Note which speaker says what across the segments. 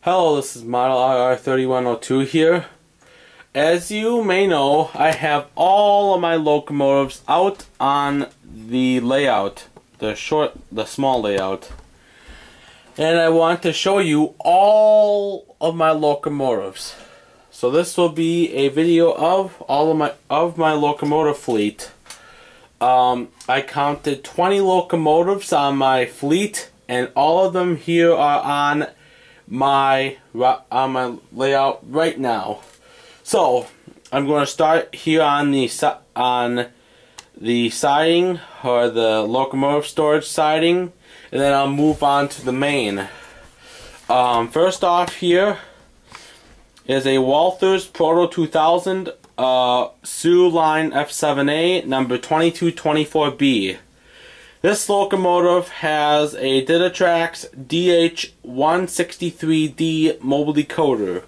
Speaker 1: Hello, this is ModelRR3102 here. As you may know, I have all of my locomotives out on the layout, the small layout. And I want to show you all of my locomotives. So this will be a video of all of my locomotive fleet. I counted 20 locomotives on my fleet, and all of them here are on my layout right now. So I'm going to start here on the siding, or the locomotive storage siding, and then I'll move on to the main. First off here is a Walthers Proto 2000 SOU line F7A number 2224B. This locomotive has a Digitrax DH163D mobile decoder.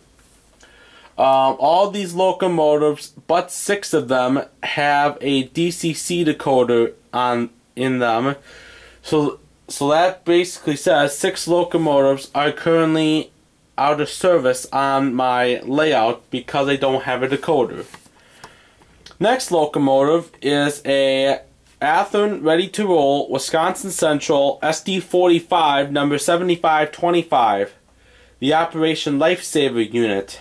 Speaker 1: All these locomotives, but 6 of them, have a DCC decoder in them. So that basically says 6 locomotives are currently out of service on my layout because they don't have a decoder. Next locomotive is a Athearn Ready to Roll Wisconsin Central SD45 number 7525, the Operation Lifesaver unit.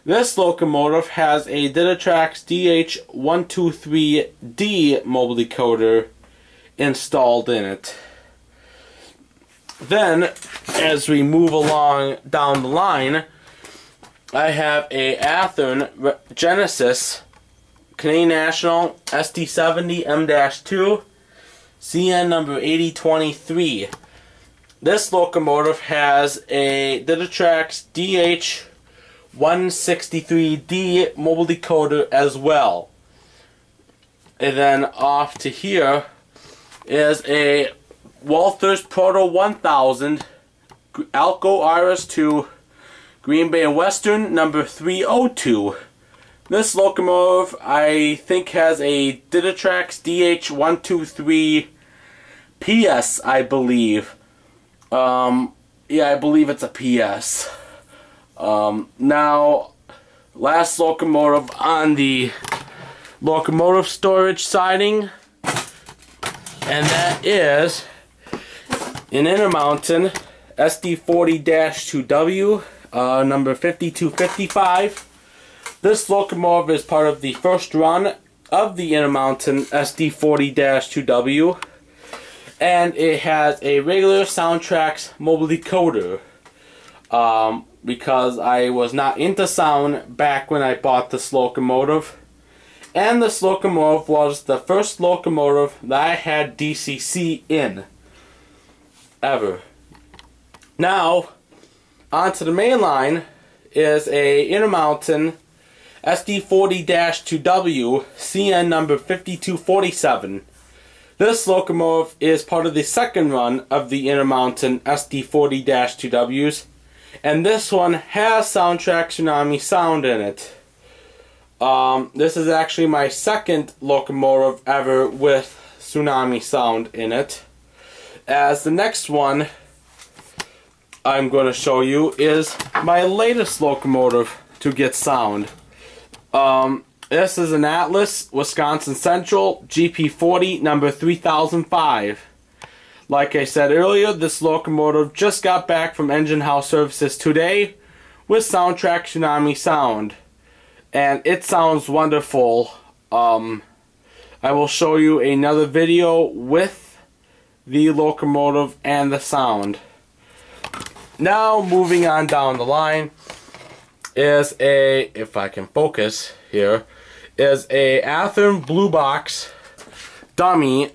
Speaker 1: This locomotive has a Digitrax DH123D mobile decoder installed in it. Then, as we move along down the line, I have a Athearn Genesis Canadian National SD70 M-2 CN number 8023. This locomotive has a Digitrax DH163D mobile decoder as well. And then off to here is a Walthers Proto 1000 Alco RS2 Green Bay Western number 302. This locomotive, I think, has a Digitrax DH123 PS, I believe. Yeah, I believe it's a PS. Now, last locomotive on the locomotive storage siding, and that is an Intermountain SD40-2W, number 5255. This locomotive is part of the first run of the Intermountain SD40-2W, and it has a regular Soundtrax mobile decoder. Because I was not into sound back when I bought this locomotive, and this locomotive was the first locomotive that I had DCC in ever. Now, onto the main line is a Intermountain SD40-2W CN number 5247. This locomotive is part of the second run of the Intermountain SD40-2Ws, and this one has Soundtrax Tsunami sound in it. This is actually my second locomotive ever with Tsunami sound in it, as the next one I'm going to show you is my latest locomotive to get sound. This is an Atlas Wisconsin Central GP40 number 3005. Like I said earlier, this locomotive just got back from engine house services today with Soundtrax Tsunami sound, and it sounds wonderful. I will show you another video with the locomotive and the sound. Now, moving on down the line is a, if I can focus here, is a Athearn Blue Box Dummy.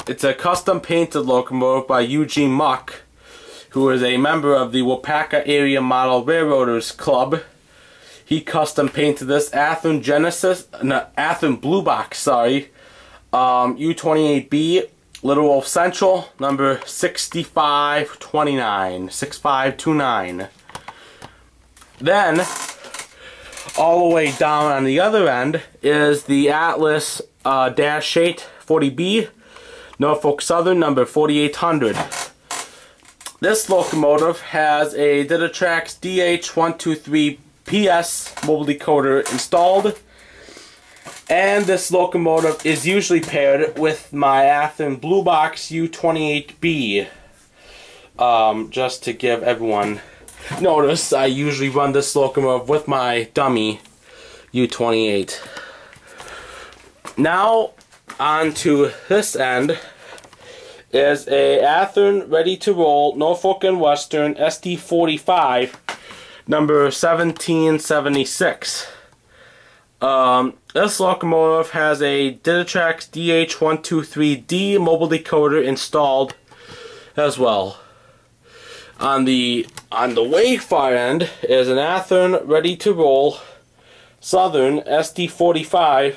Speaker 1: It's a custom painted locomotive by Eugene Muck, who is a member of the Wapaka Area Model Railroaders Club. He custom painted this Athearn Athearn Blue Box, sorry, U28B Little Wolf Central, number 6529. Then, all the way down on the other end is the Atlas Dash 8 40B Norfolk Southern, number 4800. This locomotive has a Digitrax DH123PS mobile decoder installed, and this locomotive is usually paired with my Athearn Blue Box U28B. Just to give everyone notice, I usually run this locomotive with my dummy U28. Now on to this end is a Athearn ready to roll Norfolk and Western SD45 number 1776. This locomotive has a Digitrax DH123D mobile decoder installed as well. On the way far end is an Athearn ready to roll Southern SD45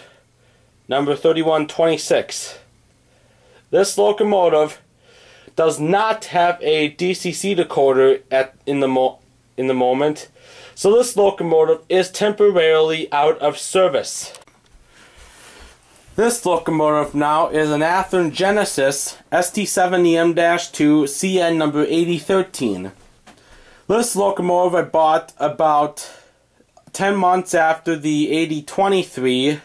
Speaker 1: number 3126. This locomotive does not have a DCC decoder in the moment, so this locomotive is temporarily out of service. This locomotive now is an Athearn Genesis ST70M-2 CN number 8013. This locomotive I bought about 10 months after the 8023,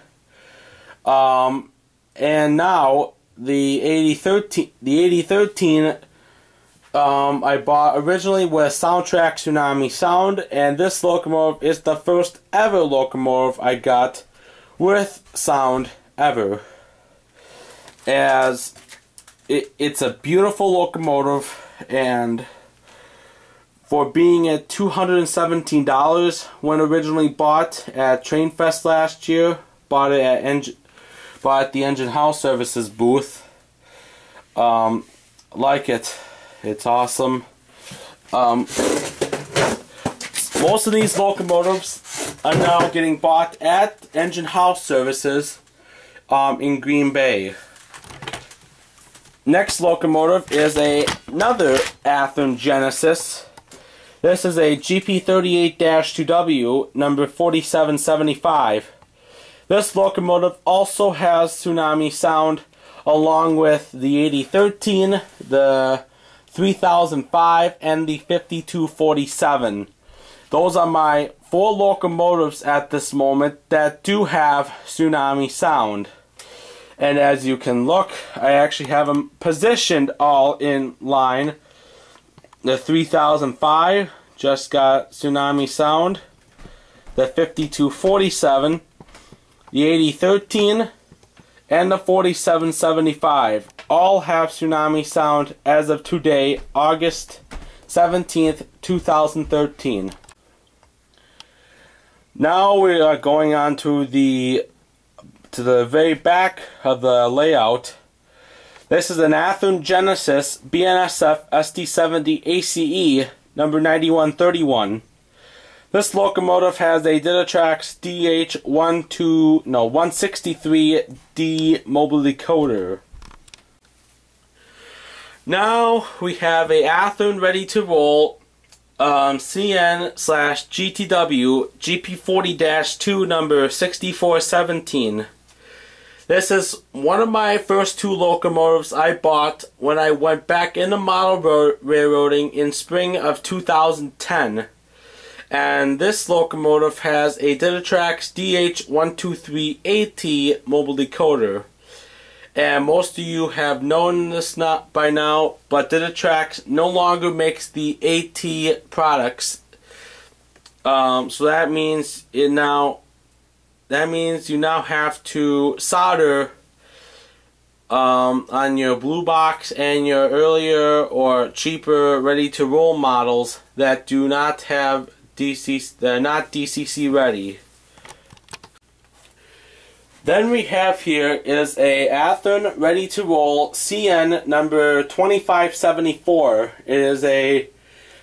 Speaker 1: and now the 8013 I bought originally with Soundtrack Tsunami sound, and this locomotive is the first ever locomotive I got with sound ever. As it's a beautiful locomotive, and for being at $217 when originally bought at Trainfest last year, bought it at the Engine House Services booth. Like it. It's awesome. Most of these locomotives are now getting bought at Engine House Services in Green Bay. Next locomotive is another Athearn Genesis. This is a GP38-2W number 4775. This locomotive also has Tsunami sound, along with the 8013, the 3005, and the 5247. Those are my 4 locomotives at this moment that do have Tsunami sound. And as you can look, I actually have them positioned all in line. The 3005 just got Tsunami sound. The 5247, the 8013, and the 4775 all have Tsunami sound as of today, August 17th, 2013. Now we are going on to the very back of the layout. This is an Athearn Genesis BNSF SD70 ACE number 9131. This locomotive has a Digitrax DH163D mobile decoder. Now we have a Athearn ready to roll CN/GTW GP40 Dash number 6417. This is one of my first 2 locomotives I bought when I went back into model railroading in spring of 2010. And this locomotive has a Digitrax DH123AT mobile decoder. And most of you have known this not by now, but Digitrax no longer makes the AT products. So that means you now have to solder on your Blue Box and your earlier or cheaper ready to roll models that do not have they're not DCC ready. Then we have here is a Athearn ready to roll CN number 2574. It is a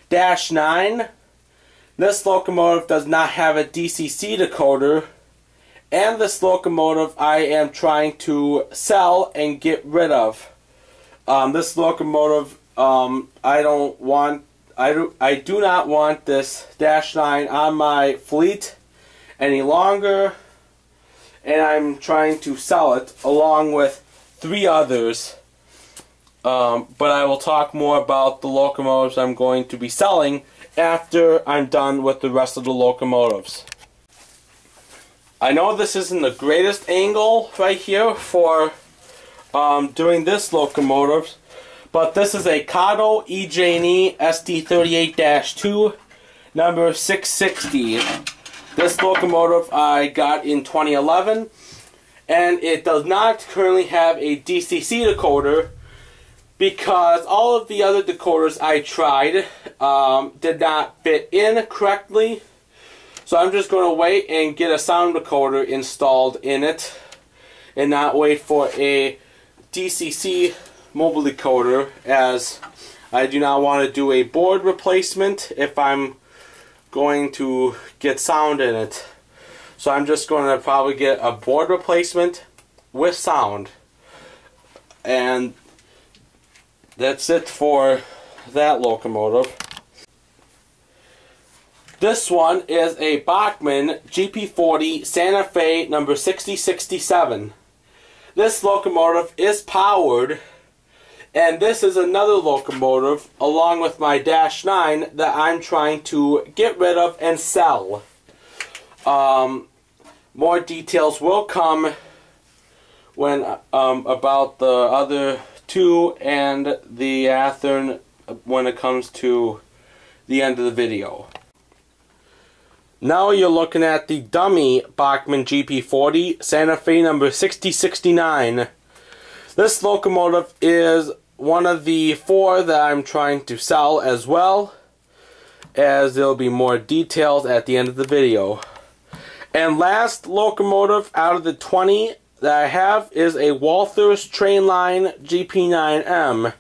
Speaker 1: Dash 9. This locomotive does not have a DCC decoder, and this locomotive I am trying to sell and get rid of. This locomotive I do not want this Dash 9 on my fleet any longer, and I'm trying to sell it along with 3 others. but I will talk more about the locomotives I'm going to be selling after I'm done with the rest of the locomotives. I know this isn't the greatest angle right here for doing this locomotive, but this is a Kato EJ&E SD38-2 number 660. This locomotive I got in 2011, and it does not currently have a DCC decoder because all of the other decoders I tried did not fit in correctly. So I'm just going to wait and get a sound decoder installed in it and not wait for a DCC mobile decoder, as I do not want to do a board replacement if I'm going to get sound in it. So I'm just going to probably get a board replacement with sound. And that's it for that locomotive. This one is a Bachmann GP40 Santa Fe number 6067. This locomotive is powered, and this is another locomotive along with my Dash 9 that I'm trying to get rid of and sell. More details will come when about the other two and the Athearn when it comes to the end of the video. Now you're looking at the dummy Bachmann GP40 Santa Fe number 6069. This locomotive is one of the four that I'm trying to sell, as well as there'll be more details at the end of the video. And last locomotive out of the 20 that I have is a Walthers Trainline GP9M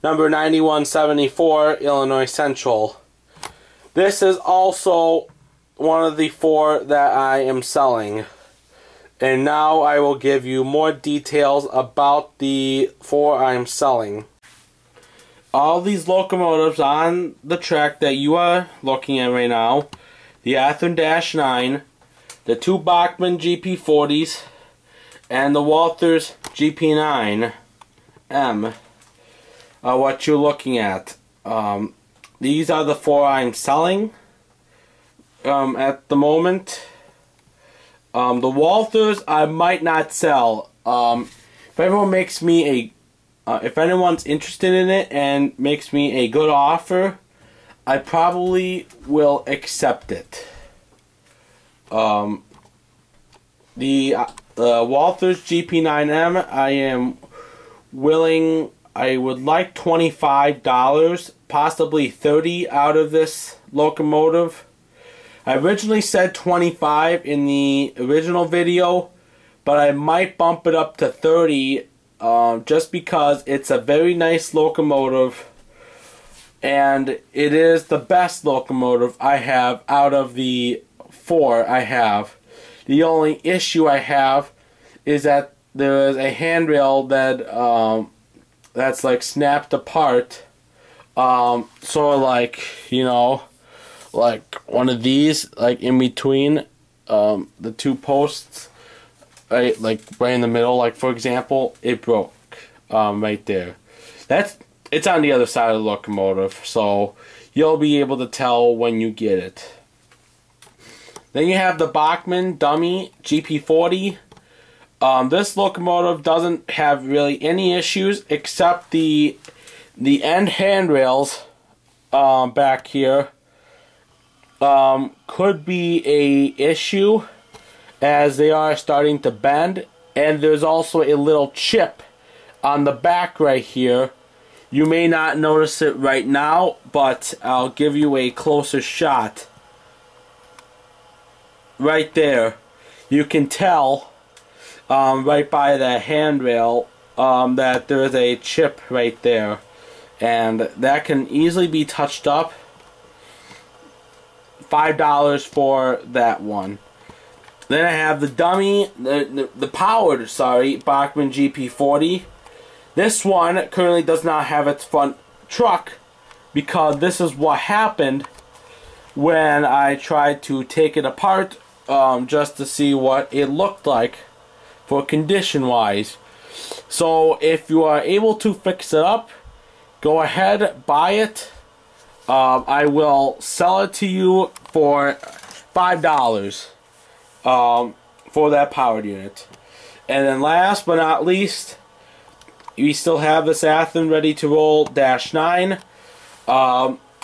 Speaker 1: number 9174 Illinois Central. This is also one of the four that I am selling. And now I will give you more details about the four I'm selling. All these locomotives on the track that you are looking at right now, the Athearn Dash 9, the two Bachmann GP40s, and the Walthers GP9M are what you're looking at. These are the four I'm selling at the moment. The Walthers I might not sell. If anyone makes me if anyone's interested in it and makes me a good offer, I probably will accept it. The Walthers GP9M, I would like $25, possibly $30 out of this locomotive. I originally said $25 in the original video, but I might bump it up to $30 just because it's a very nice locomotive, and it is the best locomotive I have out of the four I have. The only issue I have is that there is a handrail that that's like snapped apart, so like, you know, like one of these, like in between the two posts, right, like right in the middle, like for example, it broke right there. It's on the other side of the locomotive, so you'll be able to tell when you get it. Then you have the Bachmann Dummy GP40. This locomotive doesn't have really any issues except the end handrails back here could be a issue, as they are starting to bend, and there's also a little chip on the back right here. You may not notice it right now, but I'll give you a closer shot. Right there, you can tell right by the handrail that there is a chip right there, and that can easily be touched up. $5 for that one. Then I have the dummy, the powered, Bachmann GP40. This one currently does not have its front truck because this is what happened when I tried to take it apart just to see what it looked like for condition wise. So if you are able to fix it up, go ahead, buy it. I will sell it to you for $5 for that powered unit. And then last but not least, we still have this Athen Ready to Roll Dash 9.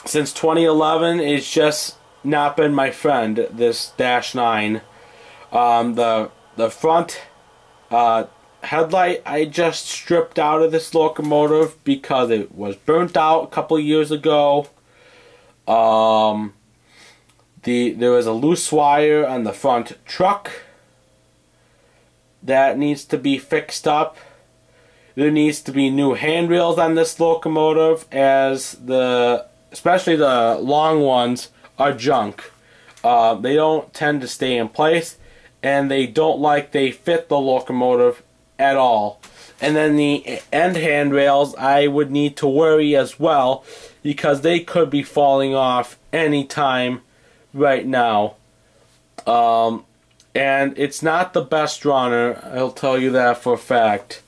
Speaker 1: Since 2011, it's just not been my friend, this Dash 9. The front headlight I just stripped out of this locomotive because it was burnt out a couple years ago. There was a loose wire on the front truck that needs to be fixed up. There needs to be new handrails on this locomotive, as especially the long ones are junk. They don't tend to stay in place, and they fit the locomotive at all. And then the end handrails, I would need to worry as well, because they could be falling off anytime right now. And it's not the best runner, I'll tell you that for a fact.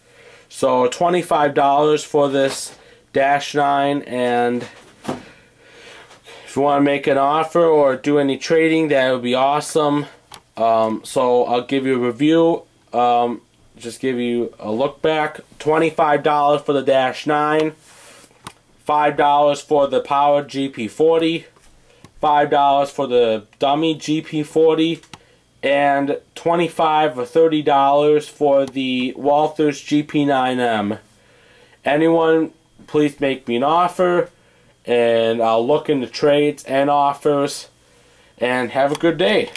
Speaker 1: So $25 for this Dash 9, and if you want to make an offer or do any trading, that would be awesome. So I'll give you a review, just give you a look back. $25 for the Dash 9, $5 for the powered GP40, $5 for the dummy GP40, and $25 or $30 for the Walthers GP9M. Anyone, please make me an offer, and I'll look into trades and offers, and have a good day.